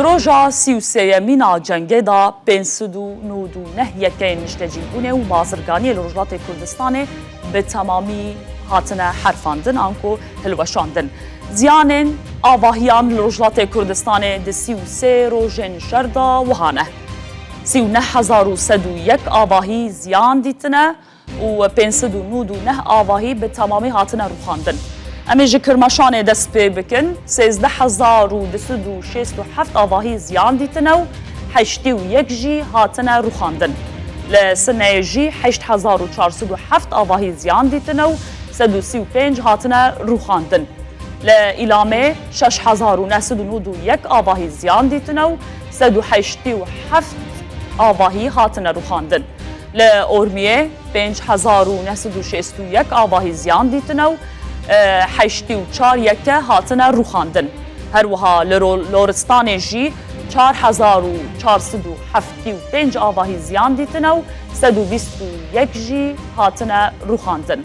Roja 33 مینا جنگê da 599 yekên niştecîbûnê û bazirganiyê li Rojhilatê Kurdistanê bi temamî hatine herfandin an ku hilweşandin. Ziyanên avahîyan li Rojhilatê Kurdistanê di 33 rojên şer da wiha ne. 39,101 avahî ziyan dîtine û 599 avahî bi temamî hatine rûxandin. Em ê ji Kirmaşanê dest pê bikin, 13,267 avahî ziyan dîtine û 81 jî hatine rûxandin. Li Sineyê jî 8407 avahî ziyan dîtine û 135 hatine rûxandin. Li Îlamê 6991 avahî ziyan dîtine û 187 avahî hatine rûxandin. Li Urmiyeyê 5961 avahî ziyan dîtine û 84 yeke hatine rûxandin. Her wiha li Loristanê jî 4475 avahî ziyan dîtine û 121 jî hatine rûxandin.